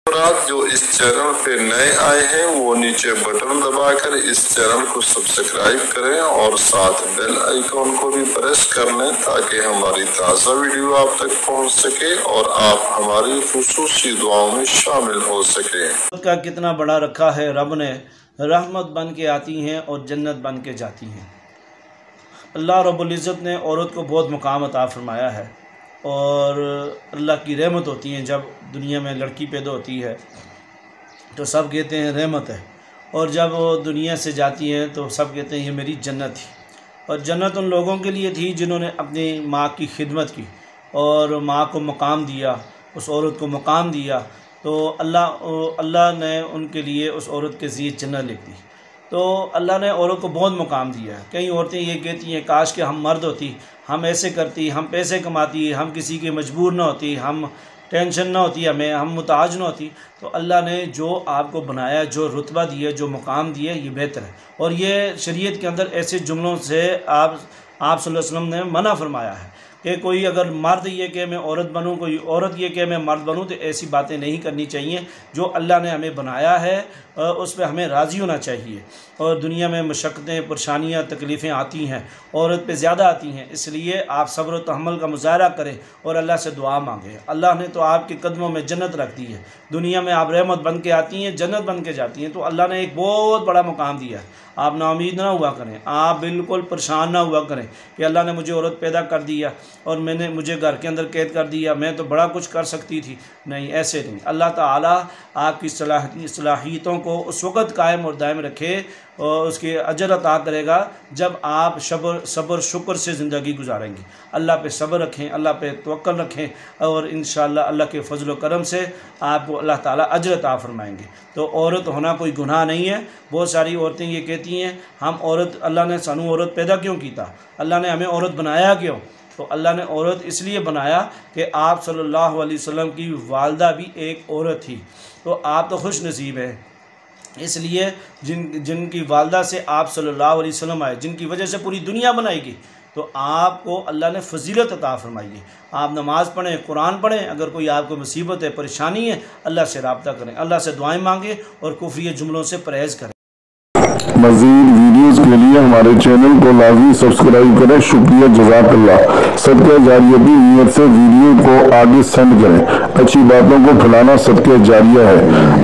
आप जो इस चैनल पे नए आए हैं वो नीचे बटन दबाकर इस चैनल को सब्सक्राइब करें और साथ बेल आइकॉन को भी प्रेस कर लें ताकि हमारी ताज़ा वीडियो आप तक पहुंच सके और आप हमारी खुसूसी दुआओं में शामिल हो सकें। का कितना बड़ा रखा है रब ने, रहमत बन के आती हैं और जन्नत बन के जाती हैं। अल्लाह रब्बुल इज़्ज़त ने औरत को बहुत मुकाम अता फरमाया है और अल्लाह की रहमत होती है। जब दुनिया में लड़की पैदा होती है तो सब कहते हैं रहमत है, और जब वो दुनिया से जाती हैं तो सब कहते हैं ये मेरी जन्नत थी। और जन्नत उन लोगों के लिए थी जिन्होंने अपनी माँ की खिदमत की और माँ को मकाम दिया, उस औरत को मकाम दिया, तो अल्लाह ने उनके लिए उस औरत के ज़रिए जन्नत लिख दी। तो अल्लाह ने औरत को बहुत मुकाम दिया है। कई औरतें ये कहती हैं काश कि हम मर्द होती, हम ऐसे करती, हम पैसे कमाती, हम किसी के मजबूर ना होती, हम टेंशन ना होती, हमें हम मुताज ना होती। तो अल्लाह ने जो आपको बनाया, जो रुतबा दिया, जो मुकाम दिया, ये बेहतर है। और ये शरीयत के अंदर ऐसे जुमलों से आप सल्लल्लाहु अलैहि वसल्लम ने मना फरमाया है कि कोई अगर मर्द ये कि मैं औरत बनूँ, कोई औरत ये कि मैं मर्द बनूँ, तो ऐसी बातें नहीं करनी चाहिए। जो अल्लाह ने हमें बनाया है उस पर हमें राज़ी होना चाहिए। और दुनिया में मशक्क़तें, परेशानियाँ, तकलीफ़ें आती हैं, औरत पे ज़्यादा आती हैं, इसलिए आप सब्र व तहम्मुल का मुज़ाहरा करें और अल्लाह से दुआ मांगें। अल्लाह ने तो आपके कदमों में जन्नत रख दी है। दुनिया में आप रहमत बन के आती हैं, जन्नत बन के जाती हैं, तो अल्लाह ने एक बहुत बड़ा मुकाम दिया है। आप नाउमीद ना हुआ करें, आप बिल्कुल परेशान ना हुआ करें कि अल्लाह ने मुझे औरत पैदा कर दिया और मुझे घर के अंदर कैद कर दिया, मैं तो बड़ा कुछ कर सकती थी। नहीं, ऐसे नहीं। अल्लाह ताला आपकी सलाहियतों को उस वक़्त कायम और दायम रखे और उसके अजर अता करेगा जब आप सब्र शुक्र से ज़िंदगी गुजारेंगे। अल्लाह पे सब्र रखें, अल्लाह पे तवक्कल रखें और इंशाअल्लाह अल्लाह के फजल व करम से आपको अल्लाह ताला अजर अता फरमाएंगे। तो औरत होना कोई गुनाह नहीं है। बहुत सारी औरतें ये कहती हैं हम औरत, अल्लाह ने सानू औरत पैदा क्यों किया, अल्लाह ने हमें औरत बनाया क्यों? तो अल्लाह ने औरत इसलिए बनाया कि आप सल्लल्लाहु अलैहि वसल्लम की वालदा भी एक औरत थी, तो आप तो खुश नसीब हैं। इसलिए जिनकी वालदा से आप सल्लल्लाहु अलैहि वसल्लम आए, जिनकी वजह से पूरी दुनिया बनाएगी, तो आपको अल्लाह ने फजीलत अता फरमाई है। आप नमाज़ पढ़ें, कुरान पढ़ें, अगर कोई आपको मुसीबत है, परेशानी है, अल्लाह से राब्ता करें, अल्लाह से दुआएं मांगें और कुफ्रिय जुमलों से परहेज़ करें। मज़ीद वीडियोज़ के लिए हमारे चैनल को लाज़मी सब्सक्राइब करें। शुक्रिया, जज़ाकल्लाह। सदक़े जारिया की नीयत से वीडियो को आगे सेंड करें। अच्छी बातों को फैलाना सदक़े जारिया है।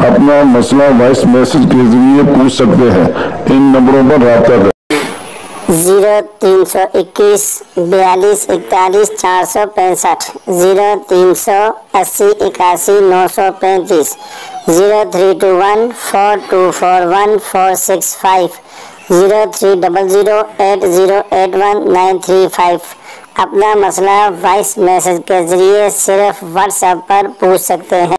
अपना मसला वॉइस मैसेज के जरिए पूछ सकते हैं। इन नंबरों पर राब्ता करें। 0321 42 41 465, 0380 81 935, 0321 4241 465, 0300 8081 935। अपना मसला वॉइस मैसेज के जरिए सिर्फ व्हाट्सएप पर पूछ सकते हैं।